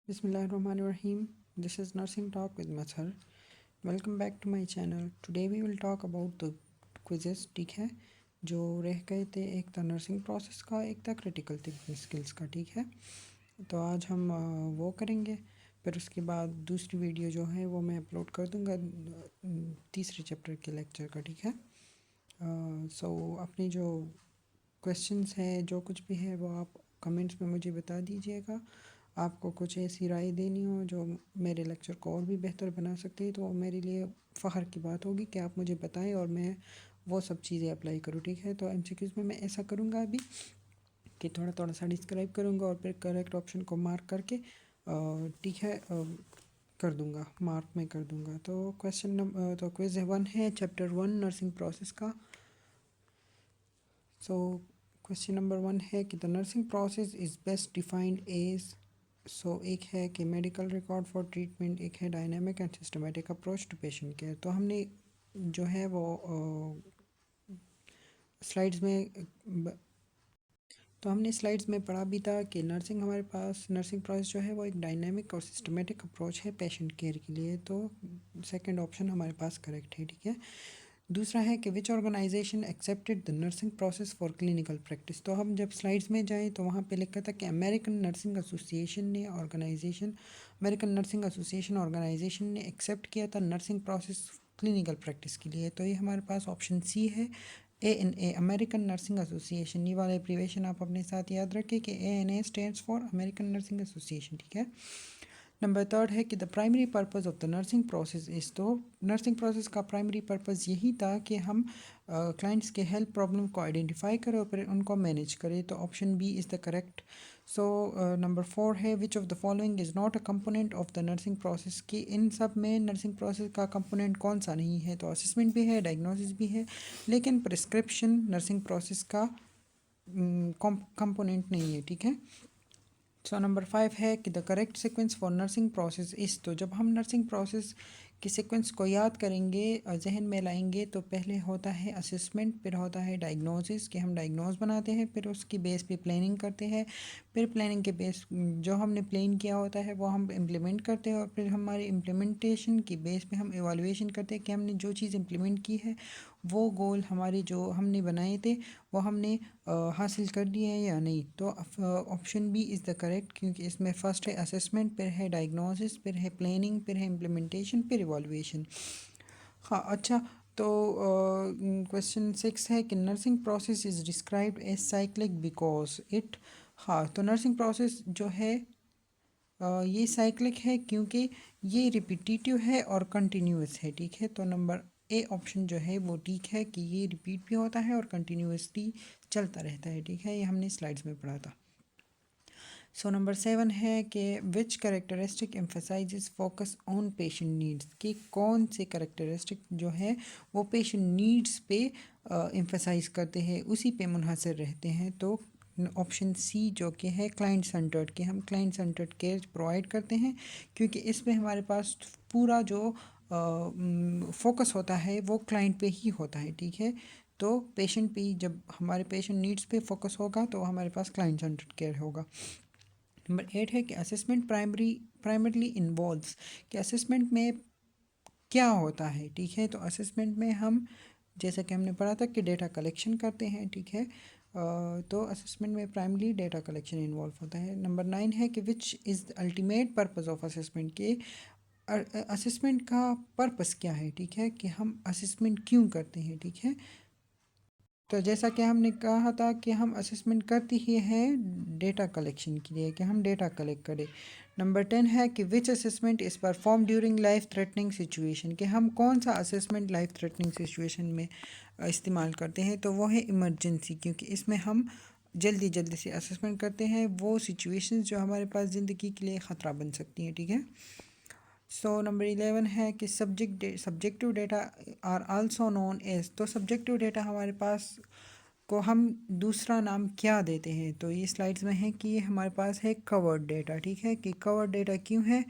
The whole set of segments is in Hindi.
Bismillahirrahmanirrahim. This is Nursing Talk with Mathar. Welcome back to my channel. Today we will talk about the quizzes. ठीक है, जो रह गए थे, एक था नर्सिंग प्रोसेस का, एक था क्रिटिकल थिंकिंग स्किल्स का। ठीक है, तो आज हम वो करेंगे। फिर उसके बाद दूसरी वीडियो जो है वो मैं अपलोड कर दूँगा तीसरे चैप्टर के लेक्चर का। ठीक है, सो अपनी जो क्वेश्चंस है, जो कुछ भी है, वो आप कमेंट्स में मुझे बता दीजिएगा। आपको कुछ ऐसी राय देनी हो जो मेरे लेक्चर को और भी बेहतर बना सकती है, तो मेरे लिए फ़ख्र की बात होगी कि आप मुझे बताएं और मैं वो सब चीज़ें अप्लाई करूँ। ठीक है, तो एमसीक्यूज़ में मैं ऐसा करूँगा अभी कि थोड़ा थोड़ा सा डिस्क्राइब करूँगा और फिर करेक्ट ऑप्शन को मार्क करके ठीक है कर दूँगा, मार्क में कर दूँगा। तो तो क्विज 1 है, चैप्टर 1 नर्सिंग प्रोसेस का। सो क्वेश्चन नंबर 1 है कि the nursing process is best defined as. एक है कि मेडिकल रिकॉर्ड फॉर ट्रीटमेंट, एक है dynamic and systematic approach to patient care. तो हमने जो है वो स्लाइड्स में हमने स्लाइड्स में पढ़ा भी था कि हमारे पास नर्सिंग प्रोसेस जो है वो एक डायनामिक और सिस्टमेटिक अप्रोच है पेशेंट केयर के लिए। तो सेकंड ऑप्शन हमारे पास करेक्ट है। ठीक है, दूसरा है कि which organisation accepted the nursing process for clinical practice. तो हम जब स्लाइड्स में जाएं तो वहाँ पे लिखा था कि अमेरिकन नर्सिंग एसोसिएशन ऑर्गेनाइजेशन ने एक्सेप्ट किया था नर्सिंग प्रोसेस क्लिनिकल प्रैक्टिस के लिए। तो ये हमारे पास ऑप्शन सी है, ANA, अमेरिकन नर्सिंग एसोसिएशन। ये वाला एब्रीवेशन आप अपने साथ याद रखें कि ANA stands for American nursing association. ठीक है, नंबर थर्ड है कि the primary purpose of the nursing process is. तो नर्सिंग प्रोसेस का प्राइमरी पर्पस यही था कि हम क्लाइंट्स के हेल्थ प्रॉब्लम को आइडेंटिफाई करें और फिर उनको मैनेज करें। तो option B is the correct. Number 4 है which of the following is not a component of the nursing process. कि इन सब में नर्सिंग प्रोसेस का कंपोनेंट कौन सा नहीं है। तो असेसमेंट भी है, डायग्नोसिस भी है, लेकिन प्रिस्क्रिप्शन नर्सिंग प्रोसेस का कंपोनेंट नहीं है। ठीक है, नंबर 5 है कि the correct sequence for nursing process इस। तो जब हम नर्सिंग प्रोसेस की सीक्वेंस को याद करेंगे और जहन में लाएंगे तो पहले होता है असेसमेंट, फिर होता है डायग्नोसिस कि हम डायग्नोज बनाते हैं, फिर उसकी बेस पे प्लानिंग करते हैं, फिर प्लानिंग के बेस जो हमने प्लान किया होता है वो हम इम्प्लीमेंट करते हैं, और फिर हमारी इम्प्लीमेंटेशन की बेस पे हम एवालुएशन करते हैं कि हमने जो चीज़ इम्प्लीमेंट की है वो गोल हमारे जो हमने बनाए थे वो हमने हासिल कर लिए हैं या नहीं। तो option B is the correct, क्योंकि इसमें फर्स्ट है असेसमेंट, फिर है डायग्नोसिस, फिर है प्लानिंग, फिर है इम्प्लीमेंटेशन, फिर इवॉल्यूएशन। हाँ, अच्छा। तो क्वेश्चन 6 है कि nursing process is described as cyclic because it. हाँ, तो नर्सिंग प्रोसेस जो है ये साइक्लिक है क्योंकि ये रिपीटिटिव है और कंटिन्यूस है। ठीक है, तो नंबर ए ऑप्शन जो है वो ठीक है कि ये रिपीट भी होता है और कंटिन्यूसली चलता रहता है। ठीक है, ये हमने स्लाइड्स में पढ़ा था। नंबर 7 है कि which characteristic emphasises focus on patient needs. कि कौन से करेक्टरिस्टिक जो है वो पेशेंट नीड्स पे एम्फेसाइज करते हैं, उसी पे मुनहसर रहते हैं। तो ऑप्शन सी जो कि है क्लाइंट सेंटर्ड, कि हम क्लाइंट सेंटर्ड केयर प्रोवाइड करते हैं, क्योंकि इसमें हमारे पास पूरा जो फोकस होता है वो क्लाइंट पे ही होता है। ठीक है, तो पेशेंट पे जब हमारे पेशेंट नीड्स पे फोकस होगा तो हमारे पास क्लाइंट सेंटर्ड केयर होगा। नंबर 8 है कि असेसमेंट प्राइमरली इन्वॉल्व्स, कि असेसमेंट में क्या होता है। ठीक है, तो असेसमेंट में हम जैसा कि हमने पढ़ा था कि डेटा कलेक्शन करते हैं। ठीक है, तो असेसमेंट में प्राइमरी डेटा कलेक्शन इन्वॉल्व होता है। नंबर 9 है कि which is the ultimate purpose of assessment, के असेसमेंट का पर्पस क्या है। ठीक है, कि हम असेसमेंट क्यों करते हैं। ठीक है, तो जैसा कि हमने कहा था कि हम असेसमेंट करते ही हैं डेटा कलेक्शन के लिए, कि हम डेटा कलेक्ट करें। नंबर 10 है कि विच assessment is perform during life threatening situation, कि हम कौन सा असेसमेंट लाइफ थ्रेटनिंग सिचुएशन में इस्तेमाल करते हैं। तो वो है इमरजेंसी, क्योंकि इसमें हम जल्दी जल्दी से असेसमेंट करते हैं वो सिचुएशंस जो हमारे पास ज़िंदगी के लिए ख़तरा बन सकती हैं। ठीक है, नंबर 11 है कि subjective data are also known as. तो सब्जेक्टिव डेटा हमारे पास को हम दूसरा नाम क्या देते हैं। तो ये स्लाइड्स में है कि ये हमारे पास है कवर्ड डेटा। ठीक है, कि कवर्ड डेटा क्यों है,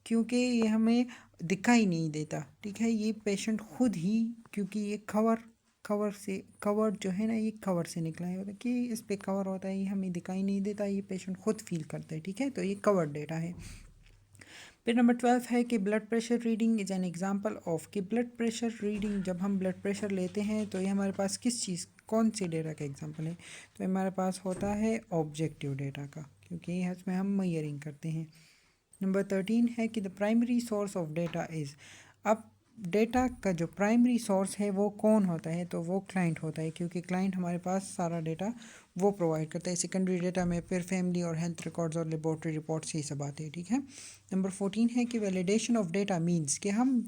क्योंकि ये हमें दिखाई नहीं देता। ठीक है, ये पेशेंट खुद ही, क्योंकि ये कवर जो है ना, ये कवर से निकला है कि इस पे कवर होता है, ये हमें दिखाई नहीं देता, ये पेशेंट खुद फील करता है। ठीक है, तो ये कवर्ड डेटा है। फिर नंबर 12 है कि blood pressure reading is an example of कि ब्लड प्रेशर रीडिंग जब हम ब्लड प्रेशर लेते हैं तो ये हमारे पास किस चीज़ कौन सी डेटा का एग्जांपल है, तो हमारे पास होता है ऑब्जेक्टिव डेटा का, क्योंकि इसमें हम मेजरिंग करते हैं। नंबर 13 है कि the primary source of data is, अब डेटा का जो प्राइमरी सोर्स है वो कौन होता है, तो वो क्लाइंट होता है, क्योंकि क्लाइंट हमारे पास सारा डेटा वो प्रोवाइड करता है। सेकेंडरी डेटा में फिर फैमिली और हेल्थ रिकॉर्ड्स और लेबोरेटरी रिपोर्ट्स ये सब आते हैं, ठीक है। नंबर 14 है कि वैलिडेशन ऑफ डेटा मीन्स कि हम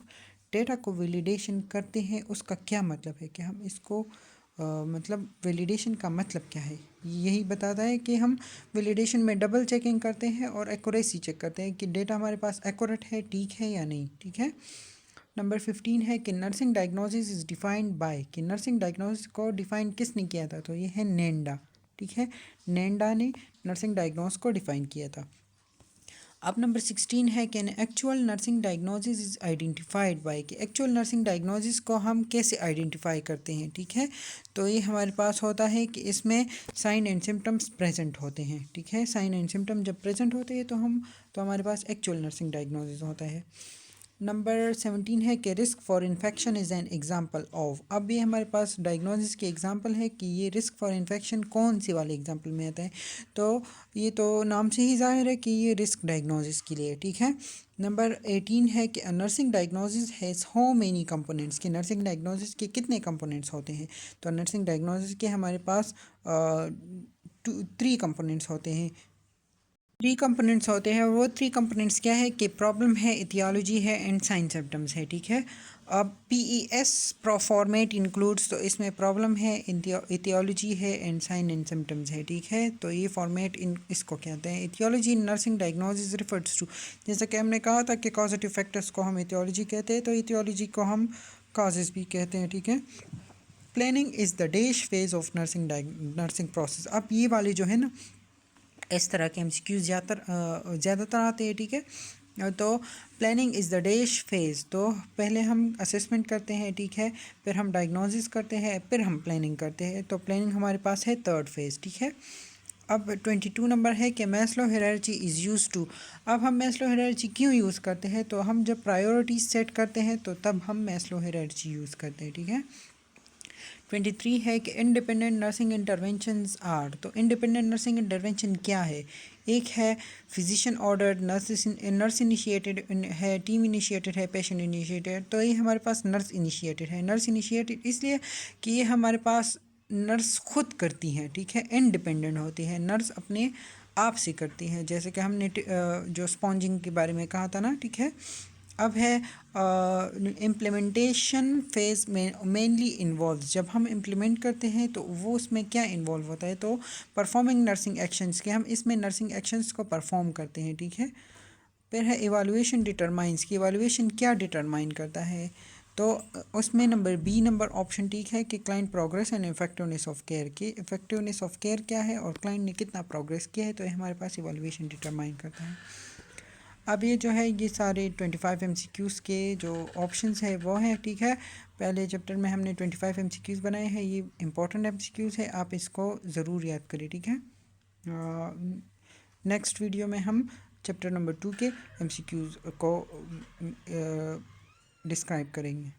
डेटा को वैलिडेशन करते हैं, उसका क्या मतलब है कि हम इसको मतलब वैलिडेशन का मतलब क्या है, यही बताता है कि हम वैलिडेशन में डबल चेकिंग करते हैं और एक्यूरेसी चेक करते हैं कि डेटा हमारे पास एक्यूरेट है, ठीक है या नहीं, ठीक है। नंबर 15 है कि nursing diagnosis is defined by, कि नर्सिंग डायग्नोसिस को डिफ़ाइन किसने किया था, तो ये है नेंडा, ठीक है। नेंडा ने नर्सिंग डायग्नोस को डिफ़ाइन किया था। अब नंबर 16 है कि actual nursing diagnosis is identified by, कि एक्चुअल नर्सिंग डायग्नोसिस को हम कैसे आइडेंटिफाई करते हैं, ठीक है। तो ये हमारे पास होता है कि इसमें साइन एंड सिम्टम्स प्रेजेंट होते हैं, ठीक है। साइन एंड सिम्टम जब प्रेजेंट होते हैं तो हमारे पास एक्चुअल नर्सिंग डायग्नोसिस होता है। नंबर 17 है कि risk for infection is an example of, अब ये हमारे पास डायग्नोसिस के एग्जांपल है कि ये रिस्क फॉर इन्फेक्शन कौन सी वाले एग्जांपल में आता है, तो ये तो नाम से ही जाहिर है कि ये रिस्क डायग्नोसिस के लिए, ठीक है। नंबर 18 है कि nursing diagnosis has how many components, कि नर्सिंग डायग्नोसिस के कितने कंपोनेंट्स होते हैं, तो नर्सिंग डायग्नोसिस के हमारे पास 3 कंपोनेंट्स होते हैं। 3 कंपोनेंट्स होते हैं, वो 3 कंपोनेंट्स क्या है कि प्रॉब्लम है, इथियोलॉजी है एंड साइन सिम्टम्स है, ठीक है। अब PES फॉर्मेट इंक्लूड्स, तो इसमें प्रॉब्लम है, इथियोलॉजी है एंड साइन एंड सिम्टम्स है, ठीक है। तो ये फॉर्मेट इसको कहते हैं। Aetiology in nursing diagnosis refers to, जैसा कि हमने कहा था कि कॉजेटिव फैक्टर्स को हम इथियोलॉजी कहते हैं, तो इथियोलॉजी को हम काजेस भी कहते हैं, ठीक है। Planning is the dash phase of nursing process, अब ये वाले जो है ना इस तरह के MCQs ज़्यादातर आते हैं, ठीक है। तो planning is the dash phase, तो पहले हम असेसमेंट करते हैं, ठीक है, फिर हम डायग्नोसिस करते हैं, फिर हम प्लानिंग करते हैं, तो प्लानिंग हमारे पास है थर्ड फेज़, ठीक है। अब 22 नंबर है कि Maslow hierarchy is use to, अब हम मैस्लो हायरार्की क्यों यूज़ करते हैं, तो हम जब प्रायोरिटीज सेट करते हैं तो तब हम मैस्लो हायरार्की यूज़ करते हैं, ठीक है। 23 है कि इंडिपेंडेंट नर्सिंग इंटरवेंशंस आर, तो इंडिपेंडेंट नर्सिंग इंटरवेंशन क्या है, एक है फिजिशियन ऑर्डर, नर्स इनिशिएटेड है, टीम इनिशिएटेड है, पेशेंट इनिशिएटेड, तो ये हमारे पास नर्स इनिशिएटेड है। नर्स इनिशिएटेड इसलिए कि ये हमारे पास नर्स खुद करती हैं, ठीक है, इंडिपेंडेंट होती है, नर्स अपने आप से करती है, जैसे कि हमने जो स्पॉन्जिंग के बारे में कहा था ना, ठीक है। अब है इम्प्लीमेंटेशन फेज़ में मेनली इन्वॉल्व, जब हम इम्प्लीमेंट करते हैं तो वो उसमें क्या इन्वॉल्व होता है, तो परफॉर्मिंग नर्सिंग एक्शंस के हम इसमें नर्सिंग एक्शंस को परफॉर्म करते हैं, ठीक है। फिर है इवालुएशन डिटरमाइंस, की इवालुएशन क्या डिटरमाइन करता है, तो उसमें नंबर ऑप्शन ठीक है कि client progress and effectiveness of care, की इफेक्टिवनेस ऑफ केयर क्या है और क्लाइंट ने कितना प्रोग्रेस किया है, तो ये हमारे पास इवालुएशन डिटरमाइन करता है। अब ये जो है ये सारे 25 MCQs के जो ऑप्शंस है वो हैं, ठीक है। पहले चैप्टर में हमने 25 MCQs बनाए हैं, ये इंपॉर्टेंट MCQs है, आप इसको ज़रूर याद करें, ठीक है। नेक्स्ट वीडियो में हम चैप्टर नंबर 2 के MCQs को डिस्क्राइब करेंगे।